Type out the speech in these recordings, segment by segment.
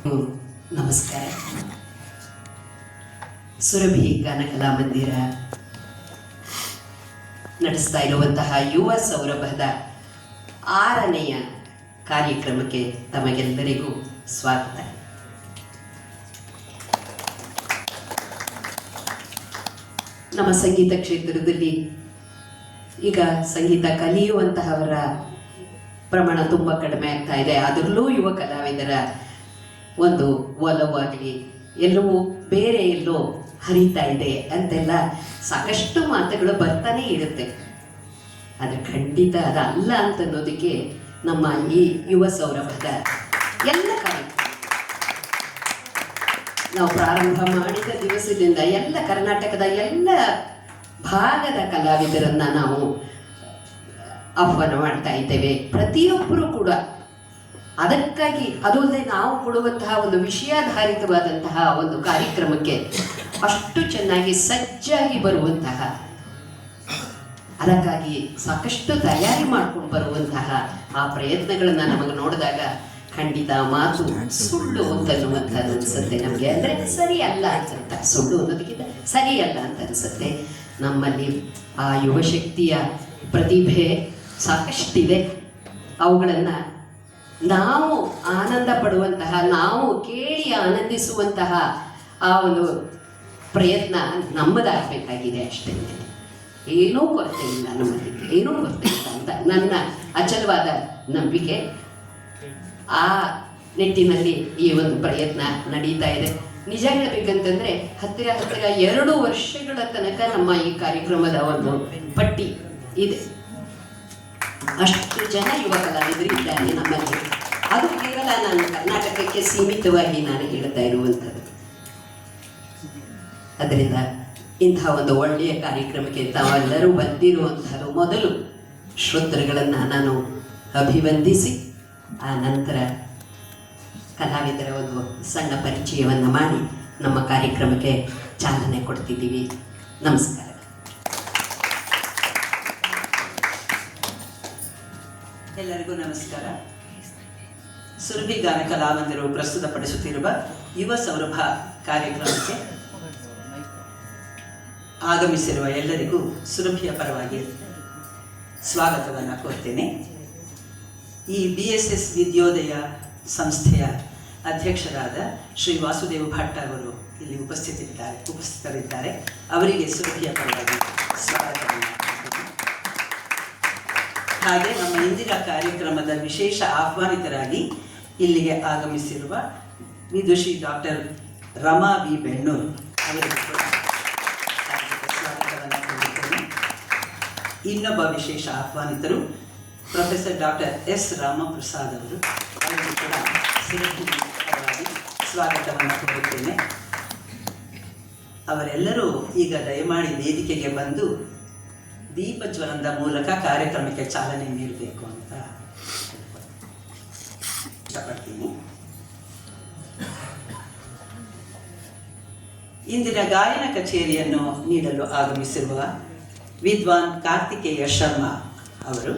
ನಮಸ್ಕಾರ. ಸುರಭಿ ಗಾನಕಲಾ ಮಂದಿರ ನಡೆಸ್ತಾ ಇರುವಂತಹ ಯುವ ಸೌರಭದ 6ನೆಯ ಕಾರ್ಯಕ್ರಮಕ್ಕೆ ತಮಗೆಲ್ಲರಿಗೂ ಸ್ವಾಗತ. ನಮ್ಮ ಸಂಗೀತ ಕ್ಷೇತ್ರದಲ್ಲಿ ಈಗ ಸಂಗೀತ ಕಲಿಯುವಂತಹವರ ಪ್ರಮಾಣ ತುಂಬ ಕಡಿಮೆ ಆಗ್ತಾ ಇದೆ. ಅದರಲ್ಲೂ ಯುವ ಕಲಾವಿದರ ಒಂದು ಒಲವಾಗಲಿ ಎಲ್ಲವೂ ಬೇರೆ ಎಲ್ಲೋ ಹರಿತಾ ಇದೆ ಅಂತೆಲ್ಲ ಸಾಕಷ್ಟು ಮಾತುಗಳು ಬರ್ತಾನೆ ಇರುತ್ತೆ. ಆದರೆ ಖಂಡಿತ ಅದಲ್ಲ ಅಂತನ್ನೋದಕ್ಕೆ ನಮ್ಮ ಈ ಯುವ ಸೌರಭದ ಎಲ್ಲ ಕಾರ್ಯಕ್ರಮ ನಾವು ಪ್ರಾರಂಭ ಮಾಡಿದ ದಿವಸದಿಂದ ಎಲ್ಲ ಕರ್ನಾಟಕದ ಎಲ್ಲ ಭಾಗದ ಕಲಾವಿದರನ್ನ ನಾವು ಆಹ್ವಾನ ಮಾಡ್ತಾ ಇದ್ದೇವೆ. ಪ್ರತಿಯೊಬ್ಬರು ಕೂಡ ಅದಕ್ಕಾಗಿ ಅದು ಅಲ್ಲದೆ ನಾವು ಕೊಡುವಂತಹ ಒಂದು ವಿಷಯಾಧಾರಿತವಾದಂತಹ ಒಂದು ಕಾರ್ಯಕ್ರಮಕ್ಕೆ ಅಷ್ಟು ಚೆನ್ನಾಗಿ ಸಜ್ಜಾಗಿ ಬರುವಂತಹ, ಅದಕ್ಕಾಗಿ ಸಾಕಷ್ಟು ತಯಾರಿ ಮಾಡ್ಕೊಂಡು ಬರುವಂತಹ ಆ ಪ್ರಯತ್ನಗಳನ್ನ ನಮಗೆ ನೋಡಿದಾಗ ಖಂಡಿತ ಮಾತು ಸುಳ್ಳು ಅಂತನ್ನುವಂಥದ್ದು ಅನ್ಸುತ್ತೆ ನಮಗೆ. ಅಂದರೆ ಸರಿಯಲ್ಲ ಅಂತ, ಸುಳ್ಳು ಅನ್ನೋದಕ್ಕಿಂತ ಸರಿಯಲ್ಲ ಅಂತ ಅನ್ಸುತ್ತೆ. ನಮ್ಮಲ್ಲಿ ಆ ಯುವಶಕ್ತಿಯ ಪ್ರತಿಭೆ ಸಾಕಷ್ಟಿದೆ. ಅವುಗಳನ್ನು ನಾವು ಆನಂದ ಪಡುವಂತಹ, ನಾವು ಕೇಳಿ ಆನಂದಿಸುವಂತಹ ಆ ಒಂದು ಪ್ರಯತ್ನ ನಮ್ಮದಾಗಬೇಕಾಗಿದೆ ಅಷ್ಟೇ. ಏನೂ ಕೊರತೆ ಇಲ್ಲ ನಮ್ಮಲ್ಲಿ, ಏನೂ ಕೊರತೆ ಇಲ್ಲ ಅಂತ ನನ್ನ ಅಚಲವಾದ ನಂಬಿಕೆ. ಆ ನಿಟ್ಟಿನಲ್ಲಿ ಈ ಒಂದು ಪ್ರಯತ್ನ ನಡೀತಾ ಇದೆ. ನಿಜ ಹೇಳಬೇಕಂತಂದ್ರೆ ಹತ್ತಿರ 2 ವರ್ಷಗಳ ತನಕ ನಮ್ಮ ಈ ಕಾರ್ಯಕ್ರಮದ ಒಂದು ಪಟ್ಟಿ ಇದೆ. ಅಷ್ಟು ಜನ ಯುವ ಕಲಾವಿದರು ಇದ್ದಾರೆ ನಮ್ಮಲ್ಲಿ. ಅದು ಕೇವಲ ನಾನು ಕರ್ನಾಟಕಕ್ಕೆ ಸೀಮಿತವಾಗಿ ನಾನು ಹೇಳ್ತಾ ಇರುವಂಥದ್ದು. ಅದರಿಂದ ಇಂತಹ ಒಂದು ಒಳ್ಳೆಯ ಕಾರ್ಯಕ್ರಮಕ್ಕೆ ತಾವೆಲ್ಲರೂ ಬಂದಿರುವಂಥದ್ದು ಮೊದಲು ಶ್ರೋತೃಗಳನ್ನು ನಾನು ಅಭಿವಂದಿಸಿ ಆ ನಂತರ ಕಲಾವಿದರ ಒಂದು ಸಣ್ಣ ಪರಿಚಯವನ್ನು ಮಾಡಿ ನಮ್ಮ ಕಾರ್ಯಕ್ರಮಕ್ಕೆ ಚಾಲನೆ ಕೊಡ್ತಿದ್ದೀವಿ. ನಮಸ್ಕಾರ. ಎಲ್ಲರಿಗೂ ನಮಸ್ಕಾರ. ಸುರಭಿ ಗಾನ ಕಲಾಮಂದಿರವು ಪ್ರಸ್ತುತಪಡಿಸುತ್ತಿರುವ ಯುವ ಸೌರಭ ಕಾರ್ಯಕ್ರಮಕ್ಕೆ ಆಗಮಿಸಿರುವ ಎಲ್ಲರಿಗೂ ಸುರಭಿಯ ಪರವಾಗಿ ಸ್ವಾಗತವನ್ನು ಕೋರ್ತೇನೆ. ಈ BSS ವಿದ್ಯೋದಯ ಸಂಸ್ಥೆಯ ಅಧ್ಯಕ್ಷರಾದ ಶ್ರೀ ವಾಸುದೇವ ಭಟ್ ಅವರು ಇಲ್ಲಿ ಉಪಸ್ಥಿತರಿದ್ದಾರೆ. ಅವರಿಗೆ ಸುರಭಿಯ ಪರವಾಗಿ ಸ್ವಾಗತವನ್ನು. ಹಾಗೆ ನಮ್ಮ ಇಂದಿನ ಕಾರ್ಯಕ್ರಮದ ವಿಶೇಷ ಆಹ್ವಾನಿತರಾಗಿ ಇಲ್ಲಿಗೆ ಆಗಮಿಸಿರುವ ವಿದುಷಿ ಡಾಕ್ಟರ್ ರಮಾ ವಿ ಬೆಣ್ಣೂರು ಅವರಿಗೆ ಸ್ವಾಗತವನ್ನು ಕೋರುತ್ತೇನೆ. ಇನ್ನೊಬ್ಬ ವಿಶೇಷ ಆಹ್ವಾನಿತರು ಪ್ರೊಫೆಸರ್ ಡಾಕ್ಟರ್ S ರಾಮಪ್ರಸಾದ್ ಅವರು, ಅವರಿಗೆ ಕೂಡ ಪರವಾಗಿ ಸ್ವಾಗತವನ್ನು ಕೋರುತ್ತೇನೆ. ಅವರೆಲ್ಲರೂ ಈಗ ದಯಮಾಡಿ ವೇದಿಕೆಗೆ ಬಂದು ದೀಪ ಜ್ವಲನದ ಮೂಲಕ ಕಾರ್ಯಕ್ರಮಕ್ಕೆ ಚಾಲನೆ ನೀಡಬೇಕು ಅಂತ ಇಷ್ಟಪಡ್ತೀನಿ. ಇಂದಿನ ಗಾಯನ ಕಚೇರಿಯನ್ನು ನೀಡಲು ಆಗಮಿಸಿರುವ ವಿದ್ವಾನ್ ಕಾರ್ತಿಕೇಯ ಶರ್ಮಾ ಅವರು,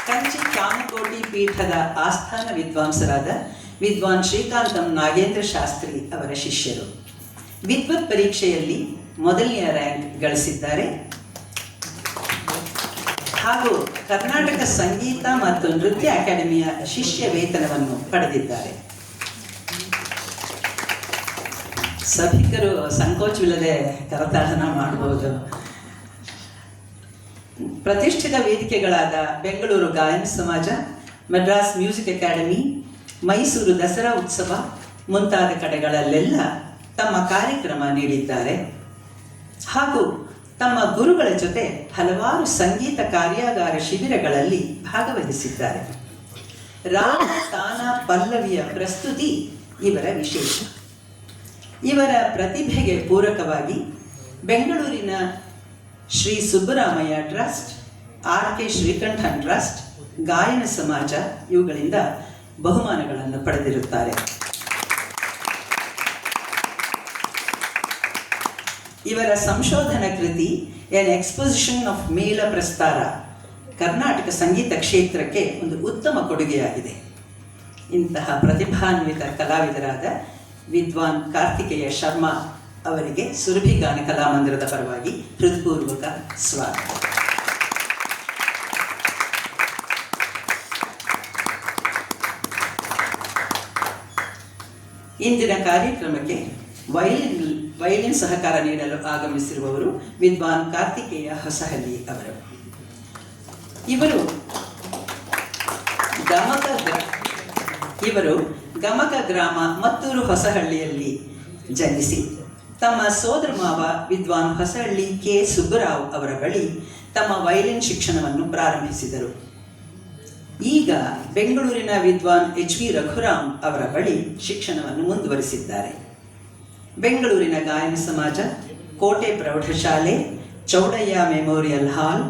ಕಂಚಿ ಚಾಮಕೋಟಿ ಪೀಠದ ಆಸ್ಥಾನ ವಿದ್ವಾಂಸರಾದ ವಿದ್ವಾನ್ ಶ್ರೀಕಾಂತಂ ನಾಗೇಂದ್ರ ಶಾಸ್ತ್ರಿ ಅವರ ಶಿಷ್ಯರು. ವಿದ್ವತ್ ಪರೀಕ್ಷೆಯಲ್ಲಿ ಮೊದಲನೆಯ ರ್ಯಾಂಕ್ ಗಳಿಸಿದ್ದಾರೆ ಹಾಗೂ ಕರ್ನಾಟಕ ಸಂಗೀತ ಮತ್ತು ನೃತ್ಯ ಅಕಾಡೆಮಿಯ ಶಿಷ್ಯ ವೇತನವನ್ನು ಪಡೆದಿದ್ದಾರೆ. ಸಭಿಕರು ಸಂಕೋಚವಿಲ್ಲದೆ ಕರತಾಡನ ಮಾಡಬಹುದು. ಪ್ರತಿಷ್ಠಿತ ವೇದಿಕೆಗಳಾದ ಬೆಂಗಳೂರು ಗಾಯನ ಸಮಾಜ, ಮದ್ರಾಸ್ ಮ್ಯೂಸಿಕ್ ಅಕಾಡೆಮಿ, ಮೈಸೂರು ದಸರಾ ಉತ್ಸವ ಮುಂತಾದ ಕಡೆಗಳಲ್ಲೆಲ್ಲ ತಮ್ಮ ಕಾರ್ಯಕ್ರಮ ನೀಡಿದ್ದಾರೆ ಹಾಗೂ ತಮ್ಮ ಗುರುಗಳ ಜೊತೆ ಹಲವಾರು ಸಂಗೀತ ಕಾರ್ಯಾಗಾರ ಶಿಬಿರಗಳಲ್ಲಿ ಭಾಗವಹಿಸಿದ್ದಾರೆ. ರಾಗ ತಾನ ಪಲ್ಲವಿಯ ಪ್ರಸ್ತುತಿ ಇವರ ವಿಶೇಷ. ಇವರ ಪ್ರತಿಭೆಗೆ ಪೂರಕವಾಗಿ ಬೆಂಗಳೂರಿನ Shri Subbaramaiah trust, RK Srikanthan trust, Gayana Samaja ಇವುಗಳಿಂದ ಬಹುಮಾನಗಳನ್ನು ಪಡೆದಿರುತ್ತಾರೆ. ಇವರ ಸಂಶೋಧನಾ ಕೃತಿ ಎನ್ ಎಕ್ಸ್ಪೊಸಿಷನ್ ಆಫ್ ಮೇಲ ಪ್ರಸ್ತಾರ ಕರ್ನಾಟಕ ಸಂಗೀತ ಕ್ಷೇತ್ರಕ್ಕೆ ಒಂದು ಉತ್ತಮ ಕೊಡುಗೆಯಾಗಿದೆ. ಇಂತಹ ಪ್ರತಿಭಾನ್ವಿತ ಕಲಾವಿದರಾದ ವಿದ್ವಾನ್ ಕಾರ್ತಿಕೇಯ ಶರ್ಮಾ ಅವರಿಗೆ ಸುರಭಿ ಗಾನ ಕಲಾಮಂದಿರದ ಪರವಾಗಿ ಹೃತ್ಪೂರ್ವಕ ಸ್ವಾಗತ. ಇಂದಿನ ಕಾರ್ಯಕ್ರಮಕ್ಕೆ ವಯಲಿನ್ ಸಹಕಾರ ನೀಡಲು ಆಗಮಿಸಿರುವವರು ವಿದ್ವಾನ್ ಕಾರ್ತಿಕೇಯ ಹೊಸಹಳ್ಳಿ ಅವರು. ಇವರು ಗಮಕ ಗ್ರಾಮ ಮತ್ತೂರು ಹೊಸಹಳ್ಳಿಯಲ್ಲಿ ಜನಿಸಿ ತಮ್ಮ ಸೋದರ ಮಾವ ವಿದ್ವಾನ್ ಹೊಸಹಳ್ಳಿ ಕೆ ಸುಬ್ಬರಾವ್ ಅವರ ಬಳಿ ತಮ್ಮ ವಯಲಿನ್ ಶಿಕ್ಷಣವನ್ನು ಪ್ರಾರಂಭಿಸಿದರು. ಈಗ ಬೆಂಗಳೂರಿನ ವಿದ್ವಾನ್ HV ರಘುರಾಮ್ ಅವರ ಬಳಿ ಶಿಕ್ಷಣವನ್ನು ಮುಂದುವರಿಸಿದ್ದಾರೆ. ಬೆಂಗಳೂರಿನ ಗಾಯನ ಸಮಾಜ, ಕೋಟೆ ಪ್ರೌಢಶಾಲೆ, ಚೌಡಯ್ಯ ಮೆಮೋರಿಯಲ್ ಹಾಲ್,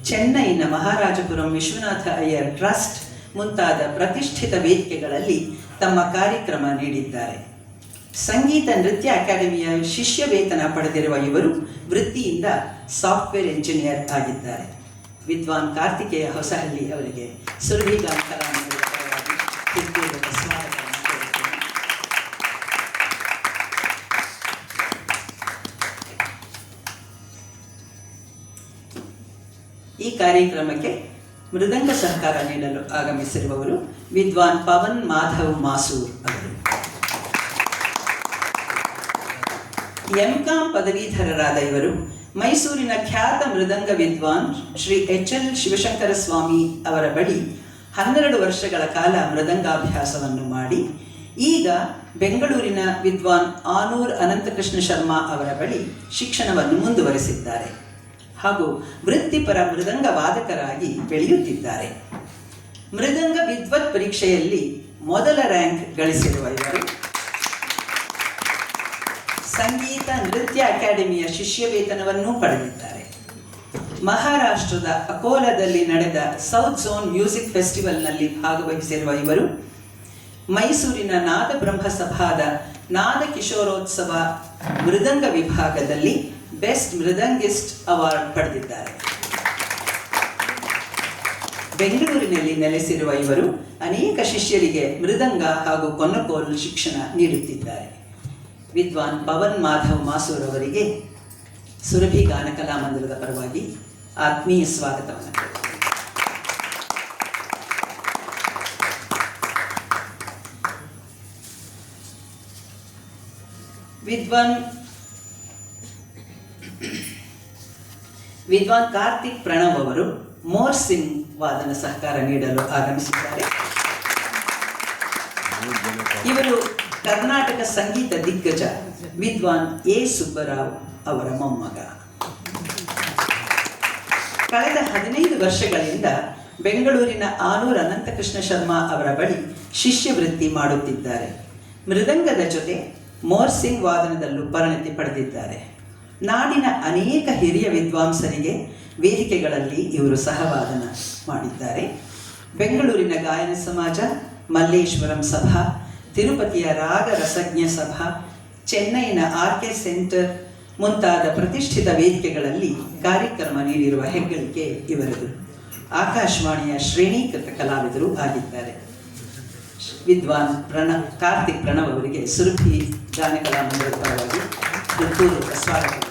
ಚೆನ್ನೈನ ಮಹಾರಾಜಪುರಂ ವಿಶ್ವನಾಥ ಅಯ್ಯರ್ ಟ್ರಸ್ಟ್ ಮುಂತಾದ ಪ್ರತಿಷ್ಠಿತ ವೇದಿಕೆಗಳಲ್ಲಿ ತಮ್ಮ ಕಾರ್ಯಕ್ರಮ ನೀಡಿದ್ದಾರೆ. ಸಂಗೀತ ನೃತ್ಯ ಅಕಾಡೆಮಿಯ ಶಿಷ್ಯ ವೇತನ ಪಡೆದಿರುವ ಇವರು ವೃತ್ತಿಯಿಂದ ಸಾಫ್ಟ್ವೇರ್ ಇಂಜಿನಿಯರ್ ಆಗಿದ್ದಾರೆ. ವಿದ್ವಾನ್ ಕಾರ್ತಿಕೇಯ ಹೊಸಹಳ್ಳಿ ಅವರಿಗೆ ಸುರಭಿ ಗಾನ ಕಲಾಮಂದಿರದ ಪರವಾಗಿ ಹೃತ್ಪೂರ್ವಕ ಸ್ವಾಗತವನ್ನು ಕೋರುತ್ತೇನೆ. ಈ ಕಾರ್ಯಕ್ರಮಕ್ಕೆ ಮೃದಂಗ ಸಹಕಾರ ನೀಡಲು ಆಗಮಿಸಿರುವವರು ವಿದ್ವಾನ್ ಪವನ್ ಮಾಧವ್ ಮಾಸೂರ್ ಅವರು. MCom ಪದವೀಧರರಾದ ಇವರು ಮೈಸೂರಿನ ಖ್ಯಾತ ಮೃದಂಗ ವಿದ್ವಾನ್ ಶ್ರೀ HL ಶಿವಶಂಕರ ಸ್ವಾಮಿ ಅವರ ಬಳಿ 12 ವರ್ಷಗಳ ಕಾಲ ಮೃದಂಗಾಭ್ಯಾಸವನ್ನು ಮಾಡಿ ಈಗ ಬೆಂಗಳೂರಿನ ವಿದ್ವಾನ್ ಆನೂರ್ ಅನಂತಕೃಷ್ಣ ಶರ್ಮಾ ಅವರ ಬಳಿ ಶಿಕ್ಷಣವನ್ನು ಮುಂದುವರೆಸಿದ್ದಾರೆ ಹಾಗೂ ವೃತ್ತಿಪರ ಮೃದಂಗ ವಾದಕರಾಗಿ ಬೆಳೆಯುತ್ತಿದ್ದಾರೆ. ಮೃದಂಗ ವಿದ್ವತ್ ಪರೀಕ್ಷೆಯಲ್ಲಿ ಮೊದಲ ರ್ಯಾಂಕ್ ಗಳಿಸಿರುವ ಇವರು ಸಂಗೀತ ನೃತ್ಯ ಅಕಾಡೆಮಿಯ ಶಿಷ್ಯ ವೇತನವನ್ನೂ ಪಡೆದಿದ್ದಾರೆ. ಮಹಾರಾಷ್ಟ್ರದ ಅಕೋಲಾದಲ್ಲಿ ನಡೆದ ಸೌತ್ ಝೋನ್ ಮ್ಯೂಸಿಕ್ ಫೆಸ್ಟಿವಲ್ನಲ್ಲಿ ಭಾಗವಹಿಸಿರುವ ಇವರು ಮೈಸೂರಿನ ನಾದ ಬ್ರಹ್ಮಸಭಾದ ನಾದ ಕಿಶೋರೋತ್ಸವ ಮೃದಂಗ ವಿಭಾಗದಲ್ಲಿ ಬೆಸ್ಟ್ ಮೃದಂಗಿಸ್ಟ್ ಅವಾರ್ಡ್ ಪಡೆದಿದ್ದಾರೆ. ಬೆಂಗಳೂರಿನಲ್ಲಿ ನೆಲೆಸಿರುವ ಇವರು ಅನೇಕ ಶಿಷ್ಯರಿಗೆ ಮೃದಂಗ ಹಾಗೂ ಕೊನ್ನಕೋಲ್ ಶಿಕ್ಷಣ ನೀಡುತ್ತಿದ್ದಾರೆ. ವಿದ್ವಾನ್ ಪವನ್ ಮಾಧವ್ ಮಾಸೂರ್ ಅವರಿಗೆ ಸುರಭಿ ಗಾನ ಕಲಾಮಂದಿರದ ಪರವಾಗಿ ಆತ್ಮೀಯ ಸ್ವಾಗತವನ್ನು. ವಿದ್ವಾನ್ ಕಾರ್ತಿಕ್ ಪ್ರಣವ್ ಅವರು ಮೋರ್ಸಿಂಗ್ ವಾದನ ಸಹಕಾರ ನೀಡಲು ಆಗಮಿಸಿದ್ದಾರೆ. ಇವರು ಕರ್ನಾಟಕ ಸಂಗೀತ ದಿಗ್ಗಜ ವಿದ್ವಾನ್ A ಸುಬ್ಬರಾವ್ ಅವರ ಮೊಮ್ಮಗ. ಕಳೆದ 15 ವರ್ಷಗಳಿಂದ ಬೆಂಗಳೂರಿನ ಆನೂರ್ ಅನಂತಕೃಷ್ಣ ಶರ್ಮಾ ಅವರ ಬಳಿ ಶಿಷ್ಯವೃತ್ತಿ ಮಾಡುತ್ತಿದ್ದಾರೆ. ಮೃದಂಗದ ಜೊತೆ ಮೋರ್ಸಿಂಗ್ ವಾದನದಲ್ಲೂ ಪರಿಣತಿ ಪಡೆದಿದ್ದಾರೆ. ನಾಡಿನ ಅನೇಕ ಹಿರಿಯ ವಿದ್ವಾಂಸರಿಗೆ ವೇದಿಕೆಗಳಲ್ಲಿ ಇವರು ಸಹವಾದನ ಮಾಡಿದ್ದಾರೆ. ಬೆಂಗಳೂರಿನ ಗಾಯನ ಸಮಾಜ, ಮಲ್ಲೇಶ್ವರಂ ಸಭಾ, ತಿರುಪತಿಯ ರಾಗ ರಸಜ್ಞ ಸಭಾ, ಚೆನ್ನೈನ RK ಸೆಂಟರ್ ಮುಂತಾದ ಪ್ರತಿಷ್ಠಿತ ವೇದಿಕೆಗಳಲ್ಲಿ ಕಾರ್ಯಕ್ರಮ ನೀಡಿರುವ ಹೆಗ್ಗಳಿಕೆ ಇವರದು. ಆಕಾಶವಾಣಿಯ ಶ್ರೇಣೀಕೃತ ಕಲಾವಿದರು ಆಗಿದ್ದಾರೆ. ವಿದ್ವಾನ್ ಕಾರ್ತಿಕ್ ಪ್ರಣವ್ ಅವರಿಗೆ ಸುರಭಿ ಗಾನ ಕಲಾಮಂದಿರದ ಪರವಾಗಿ ಹೃತ್ಪೂರ್ವಕ ಸ್ವಾಗತ.